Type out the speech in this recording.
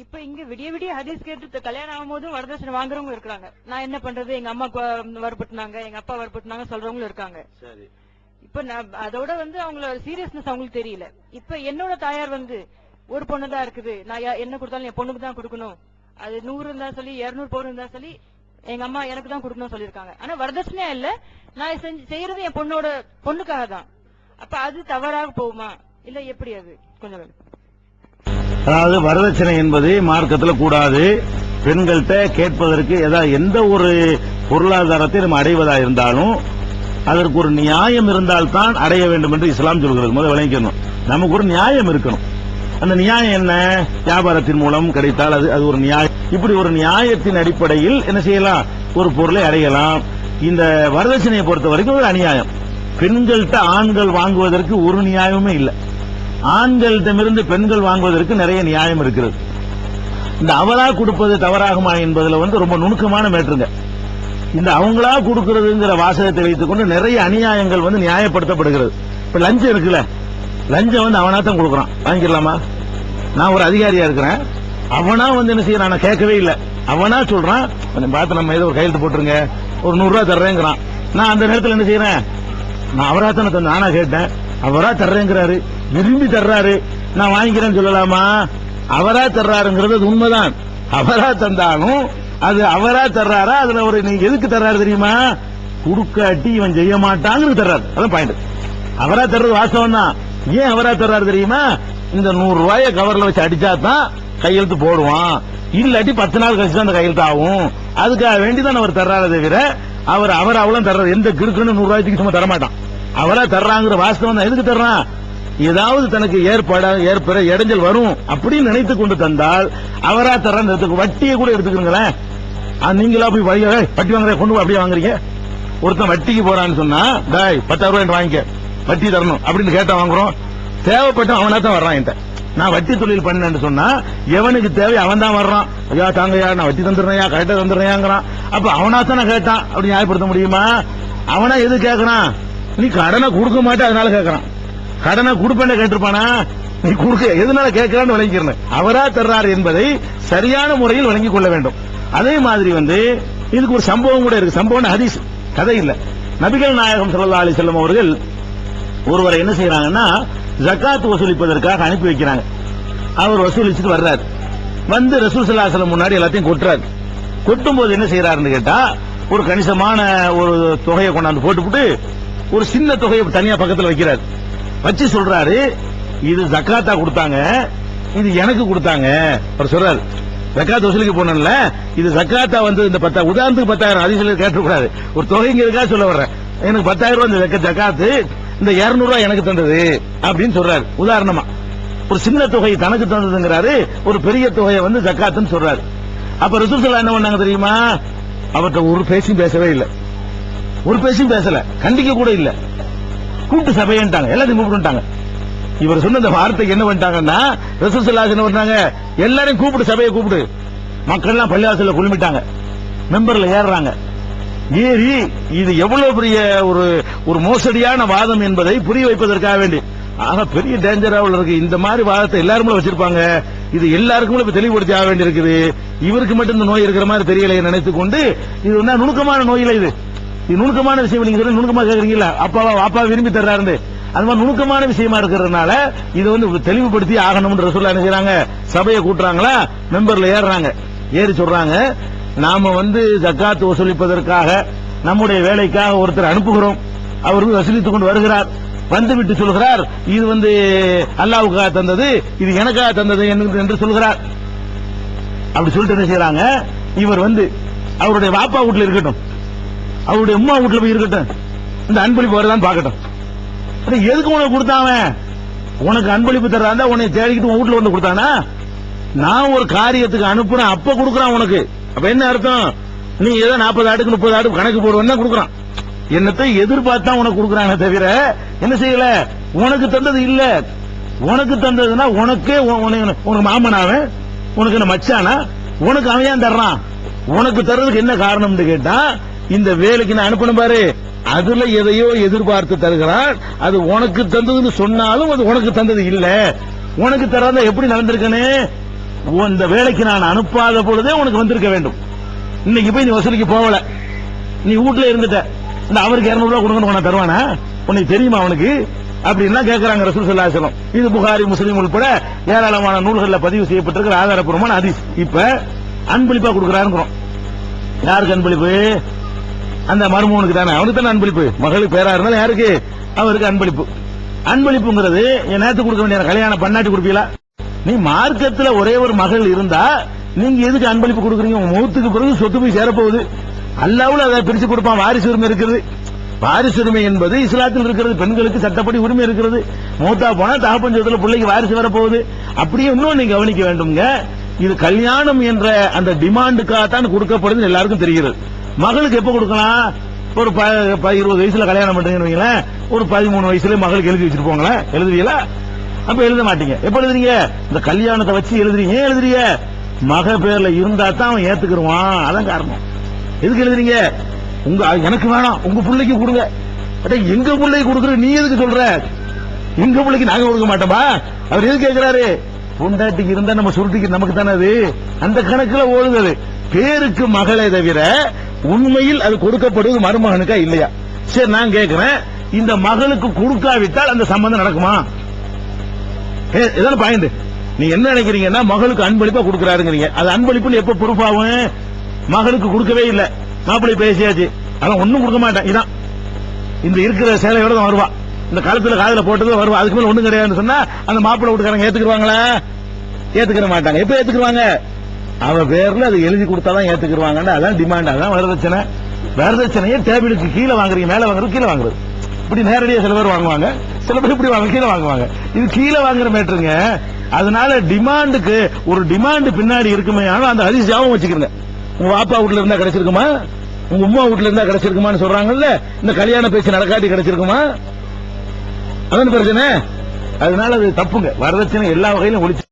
இப்ப இங்க விடிய விடிய ஹதீஸ் கேட்டு கல்யாணம் ஆகும் போதும் வரதட்சணை வாங்குறவங்க இருக்காங்க. நான் என்ன பண்றது, எங்க அம்மா வற்புறுத்தினாங்க, எங்க அப்பா வற்புறுத்தினாங்க சொல்றவங்களும் இருக்காங்க. இப்ப அதோட அவங்களோட சீரியஸ்னஸ் அவங்களுக்கு தெரியல. இப்ப என்னோட தாயார் ஒரு பொண்ணுதான் இருக்குது, நான் என்ன கொடுத்தாலும் என் பொண்ணுக்கு தான் கொடுக்கணும், அது 100 இருந்தா சொல்லி 200 பவுன் இருந்தா சொல்லி எங்க அம்மா எனக்கு தான் கொடுக்கணும் சொல்லிருக்காங்க. ஆனா வரதட்சணையா இல்ல, நான் செய்யறது என் பொண்ணுக்காக தான். அப்ப அது தவறாக போகுமா இல்ல எப்படி? அது கொஞ்சம் அதாவது வரதட்சணை என்பது மார்க்கத்தில் கூடாது. பெண்கள்கிட்ட கேட்பதற்கு எந்த ஒரு பொருளாதாரத்தை நம்ம அடைவதா இருந்தாலும் அதற்கு ஒரு நியாயம் இருந்தால்தான் அடைய வேண்டும் என்று இஸ்லாம் சொல்கிறது. முதல் விளங்கிக்கணும், நமக்கு ஒரு நியாயம் இருக்கணும். அந்த நியாயம் என்ன? வியாபாரத்தின் மூலம் கிடைத்தால் அது ஒரு நியாயம். இப்படி ஒரு நியாயத்தின் அடிப்படையில் என்ன செய்யலாம், ஒரு பொருளை அடையலாம். இந்த வரதட்சணையை பொறுத்த வரைக்கும் ஒரு அநியாயம். பெண்கள்கிட்ட ஆண்கள் வாங்குவதற்கு ஒரு நியாயமே இல்லை. ஆண்களிடமிருந்து பெண்கள் வாங்குவதற்கு நிறைய நியாயம் இருக்கிறது. இந்த அவரா கொடுப்பது தவறாகுமா என்பதில் ரொம்ப நுணுக்கமான மேற்றுங்க. இந்த அவங்களா கொடுக்கிறதுங்கிற வாசகத்தை வைத்துக் கொண்டு நிறைய அநியாயங்கள் நியாயப்படுத்தப்படுகிறது. இப்ப லஞ்சம் இருக்குல்ல, லஞ்சம் அவனா தான் கொடுக்கறான், வாங்கிக்கலாமா? நான் ஒரு அதிகாரியா இருக்கிறேன், அவனா என்ன செய்யறான், நான் கேட்கவே இல்லை, அவனா சொல்றான் பார்த்து நம்ம ஏதோ ஒரு கையெழுத்து போட்டுருங்க, ஒரு 100 ரூபாய் தர்றேங்கிறான். நான் அந்த நேரத்தில் என்ன செய்யறேன், நான் அவரா தானே நானா கேட்டேன், அவரா தர்றேங்கிறாரு, விரும்பி தர்றாரு, நான் வாங்கிக்கிறேன்னு சொல்லலாமா? அவரா தர்றாருங்கிறது உண்மைதான். அவரா தந்தாலும் அது அவரா தர்றாரா, அதுல ஒரு நீங்க எதுக்கு தர்றாரு தெரியுமா? குடுக்காட்டி இவன் செய்ய மாட்டாங்கிறது தர்றாரு. அதான் பாயிண்ட். அவரா தர்றது வாஸ்தவம் தான். ஏன் அவரா தர்றாரு தெரியுமா? இந்த 100 ரூபாய கவர்ல வச்சு அடிச்சா தான் கையெழுத்து போடுவான், இல்லாட்டி 10 நாள் கழிச்சு தான் அந்த கையெழுத்து ஆகும். அதுக்காக வேண்டிதான் அவர் தர்றாரு தவிர அவர் அவ்வளவு தர்றாரு எந்த கிறுக்குன்னு 100 ரூபாய்க்கு சும்மா தரமாட்டான். அவரா தர்றாங்கிற வாஸ்தவம் தான். எதுக்கு தர்றான்? ஏதாவது தனக்கு ஏற்பட இடைஞ்சல் வரும் அப்படின்னு நினைத்து கொண்டு தந்தால் அவரா தர்றான்னு. வட்டியை கூட எடுத்துக்கிறீங்களேன், நீங்களா போய் வட்டி வாங்குற கொண்டு அப்படியே வாங்குறீங்க. ஒருத்தன் வட்டிக்கு போறான்னு சொன்னா 10,000 ரூபாய் வாங்கிக்க, வட்டி தரணும் அப்படின்னு கேட்டா வாங்குறோம். தேவைப்பட்ட அவனா தான் வர்றான். என்கிட்ட நான் வட்டி தொழில் பண்ணேன்னு சொன்னா எவனுக்கு தேவை அவன் தான் வர்றான். ஐயா தாங்கயா, நான் வட்டி தந்துடுறேயா, கரெக்டா தந்துடுறேங்கிறான். அப்ப அவனா தான் நான் கேட்டான் அப்படி நியாயப்படுத்த முடியுமா? அவனா எது கேட்கறான்? நீ கடனை கொடுக்க மாட்டே அதனால கேட்கறான். கடனை கொடுப்பேன்னு கேட்டிருப்பானா? நீ கொடுக்க எதனால கேட்கிறான்னு விளங்கிக்கிறேன். அவரா தர்றாரு என்பதை சரியான முறையில் விளங்கிக் கொள்ள வேண்டும். அதே மாதிரி இதுக்கு ஒரு சம்பவம் கூட இருக்கு. சம்பவம் ஹதீஸ், கதை இல்ல. நபிகள் நாயகம் ஸல்லல்லாஹு அலைஹி வஸல்லம் அவர்கள் ஒருவரை என்ன செய்யறாங்கன்னா ஜகாத் வசூலிப்பதற்காக அனுப்பி வைக்கிறாங்க. அவர் வசூலிச்சுட்டு வர்றாரு. ரசூல் ஸல்லல்லாஹு அலைஹி வஸல்லம் முன்னாடி எல்லாத்தையும் கொட்டுறாரு. கொட்டும் போது என்ன செய்யறாருன்னு கேட்டா ஒரு கணிசமான ஒரு தொகையை கொண்டாந்து போட்டுவிட்டு ஒரு சின்ன தொகையை தனியா பக்கத்தில் வைக்கிறார். வச்சு சொல்றாரு, இது ஜக்காத்தா கொடுத்தாங்க, இது எனக்கு கொடுத்தாங்க. அவர் சொல்றாரு, ஜக்காத் வசூலிக்க போனல, இது ஜக்காத்தா இந்த உதாரணத்துக்கு 10,000 அதிசல கேட்டக்கூடாது, ஒரு தொகைங்க இருக்கா சொல்ல வர்றேன். எனக்கு 10,000 ரூபாய் இந்த ஜக்காத்து, இந்த 200 ரூபாய் எனக்கு தந்தது அப்படின்னு சொல்றாரு. உதாரணமா ஒரு சின்ன தொகை தனக்கு தந்ததுங்கிறாரு, ஒரு பெரிய தொகையை ஜக்காத்துன்னு சொல்றாரு. அப்ப ரசூல் ஸல்லல்லாஹு என்ன பண்ணாங்க தெரியுமா? அவர்கிட்ட ஒரு பேச்சும் பேசவே இல்லை, ஒரு பேச்சும் பேசல, கண்டிக்க கூட இல்ல. கூட்டு சபைன்ட்டாங்க, எல்லாத்தையும் கூப்பிட்டுட்டாங்க. இவர் சொன்ன இந்த வார்த்தைக்கு என்ன பண்ணிட்டாங்கன்னா ரசூல் ஸல்லல்லாஹு என்ன பண்ணாங்க, எல்லாரையும் கூப்பிட்டு சபையை கூப்பிட்டு மக்கள் எல்லாம் பள்ளிவாசல்ல குழுமிட்டாங்க, மெம்பர்ல ஏறுறாங்க. ஏறி இது எவ்வளவு பெரிய ஒரு மோசடியான வாதம் என்பதை புரிய வைப்பதற்காக வேண்டி, ஆக பெரிய டேஞ்சரா இருக்கு, இந்த மாதிரி வாதத்தை எல்லாருமே வச்சிருப்பாங்க, இது எல்லாருக்கும் இப்ப தெளிவுபடுத்தி ஆக வேண்டி இருக்குது, இவருக்கு மட்டும் இந்த நோய் இருக்கிற மாதிரி தெரியலையே நினைத்துக் கொண்டு, இது நுணுக்கமான நோயில இது நுணுக்கமான விஷயம். நீங்க நுணுக்கமா கேக்குறீங்களா, அப்பா விரும்பி தர்றாரு, அது மாதிரி நுணுக்கமான விஷயமா இருக்கிறதுனால இது தெளிவுபடுத்தி ஆகணும்னு ரசூலுல்லாஹ் என்ன செய்றாங்க, சபையை கூட்டுறாங்களா, மெம்பர்ல ஏறுறாங்க. ஏறி சொல்றாங்க, நாம ஜக்காத் வசூலிப்பதற்காக நம்முடைய வேலைக்காக ஒருத்தர் அனுப்புகிறோம், அவர் வசூலித்துக் கொண்டு வருகிறார். வந்துவிட்டு சொல்கிறார், இது அல்லாஹ்வுக்காக தந்தது, இது எனக்காக தந்தது என்று சொல்கிறார். அப்படி சொல்லிட்டு என்ன செய்யறாங்க, இவர் அவருடைய வாப்பா வீட்டுல இருக்கட்டும், அவருடைய அம்மா வீட்டுல போய் இருக்கட்டும், இந்த அன்பளிப்பு வருதான்னு பாக்கட்டும். எதுக்கு உனக்கு கொடுத்தாங்க? உனக்கு அன்பளிப்பு தர்றாந்தா உன்னை தேடிக்கிட்டு உன் வீட்டுல கொடுத்தானா? நான் ஒரு காரியத்துக்கு அனுப்புறேன், அப்ப கொடுக்கறான் உனக்கு. அப்ப என்ன அர்த்தம்? நீ ஏதோ 40 ஆட்டுக்கு 30 ஆட்டுக்கு கணக்கு போடுவேன் தான் கொடுக்கறான். என்னத்தை எதிர்பார்த்தா உனக்கு கொடுக்கறாங்க தவிர என்ன செய்யல, உனக்கு தந்தது இல்ல. உனக்கு தந்ததுன்னா உனக்கு மாமனாவன், உனக்கு என்ன மச்சானா, உனக்கு அவன் ஏன் தர்றான்? உனக்கு தர்றதுக்கு என்ன காரணம்னு கேட்டா, இந்த வேலைக்கு நான் அனுப்பணும் பாரு, அதுல எதையோ எதிர்பார்த்து தருகிறான். அது உனக்கு தந்ததுன்னு சொன்னாலும் அது உனக்கு தந்தது இல்ல. உனக்கு தராத எப்படி நடந்திருக்கனே, இந்த வேலைக்கு நான் அனுப்பாத பொழுதே உனக்கு வந்திருக்க வேண்டும். இன்னைக்கு போய் நீ வசூலிக்கு போகல, நீ வீட்டுல இருந்துட்ட, இந்த அவருக்கு 200 ரூபாய் கொடுக்கணும் உனக்கு தருவானா? உனக்கு தெரியுமா அவனுக்கு? அப்படின்னா கேட்கிறாங்க ரசூல் ஸல்லல்லாஹு அலைஹி வஸல்லம். இது புகாரி முஸ்லிம் உட்பட ஏராளமான நூல்களில் பதிவு செய்யப்பட்டிருக்கிற ஆதாரப்பூர்வமான ஹதீஸ். இப்ப அன்பளிப்பா கொடுக்கறாருங்கிறோம். யாருக்கு அன்பளிப்பு? அந்த மருமகனுக்கு தானே, அவனுக்கு தானே அன்பளிப்பு. மகளுக்கு பேரா இருந்தாலும் யாருக்கு? அவருக்கு அன்பளிப்பு. அன்பளிப்புங்கிறது என் நேரத்து கொடுக்க வேண்டிய கல்யாணம் பண்ணாட்டி கொடுப்பீங்களா? நீ மார்க்கத்துல ஒரே ஒரு மகள் இருந்தா நீங்க எதுக்கு அன்பளிப்பு கொடுக்குறீங்க? உங்க மௌத்துக்கு பிறகு சொத்து போய் சேரப்போகுது. அல்லாஹ்வுல அதை பிரிச்சு கொடுப்பான். வாரிசு உரிமை இருக்குது. வாரிசு உரிமை என்பது இஸ்லாத்தில் இருக்கிறது. பெண்களுக்கு சட்டப்படி உரிமை இருக்கிறது. மூத்தா போனா தகப்பன் சொத்துல பிள்ளைக்கு வாரிசு வரப்போகுது. அப்படியே இன்னும் நீங்க கவனிக்க வேண்டும்ங்க. இது கல்யாணம் என்ற அந்த டிமாண்டுக்காகத்தான் கொடுக்கப்படுது எல்லாருக்கும் தெரிகிறது. மகளுக்கு எப்ப கொடுக்கலாம்? ஒரு 20 வயசுல கல்யாணம் பண்றீங்கன்னு ஒரு 13 வயசுல மகளுக்கு எழுதி வச்சிட்டு போங்களேன். எழுதுவீங்களா? அப்ப எழுத மாட்டீங்க. எப்ப எழுதுறீங்க? இந்த கல்யாணத்தை வச்சு எழுதுறீங்க. ஏன் எழுதுறீங்க? மக பேர்ல இருந்தா தான் அவன் ஏத்துக்குருவான். அதான் காரணம். எதுக்கு எழுதுறீங்க? எனக்கு வேணாம், உங்க பிள்ளைக்கு கொடுங்க. எங்க பிள்ளைக்கு கொடுக்குற நீ எதுக்கு சொல்ற? எங்க பிள்ளைக்கு நாங்க கொடுக்க மாட்டோமா? அவர் எது கேட்கிறாரு? பொண்டாட்டிக்கு இருந்தா நம்ம சுருட்டிக்கு நமக்கு தானே அது. அந்த கணக்குல ஓடுது. பேருக்கு மகளே தவிர உண்மையில் அது கொடுக்கப்படுவது மருமகனுக்கா இல்லையா? சரி, நான் கேட்கிறேன், இந்த மகளுக்கு கொடுக்காவிட்டால் அந்த சம்பந்தம் நடக்குமா? இதான பாயிண்ட். நீ என்ன நினைக்கிறீங்கன்னா மகளுக்கு அன்பளிப்பா கொடுக்கறாருங்கிறீங்க. அது அன்பளிப்புன்னு எப்ப ப்ரூஃப் ஆகும்? மகளுக்கு கொடுக்கவே இல்ல, மாப்பிள்ளை பேசியாச்சு, அதான் ஒண்ணும் கொடுக்க மாட்டேன். இதான் இந்த இருக்கிற சேலையோட தான் வருவா. இந்த காலத்துல காதல போட்டது வருவா. அதுக்கு மேல ஒண்ணும் கிடையாதுன்னு சொன்னா அந்த மாப்பிள்ளை வீட்டுக்காரங்க ஏத்துக்குவாங்களா? ஏத்துக்கிற மாட்டாங்க. எப்ப ஏத்துக்குவாங்க? அவ பேர்ல அது எழுதி கொடுத்தாதான் ஏத்துக்குவாங்க. அதான் டிமாண்ட். அதான் வரதட்சணை. வரதட்சணையை டேபிளுக்கு கீழே வாங்குறீங்க, மேல வாங்குறது, கீழே வாங்குறது. இப்படி நேரடியா சில பேர் வாங்குவாங்க, சில பேர் இப்படி வாங்க கீழே வாங்குவாங்க. இது கீழே வாங்குற மேட்டருங்க. அதனால டிமாண்டுக்கு ஒரு டிமாண்ட் பின்னாடி இருக்குமே. ஆனா அந்த ஹதீஸ் ஞாபகம் வச்சுக்கிறேன். உங்க பாப்பா வீட்டுல இருந்தா கிடைச்சிருக்குமா? உங்க அம்மா வீட்டுல இருந்தா கிடைச்சிருக்குமான்னு சொல்றாங்கல்ல. இந்த கல்யாண பேச்சு நடக்காட்டி கிடைச்சிருக்குமா? அதான் பிரச்சனை. அதனால அது தப்புங்க. வரதட்சணை எல்லா வகையிலும் ஒழிச்சு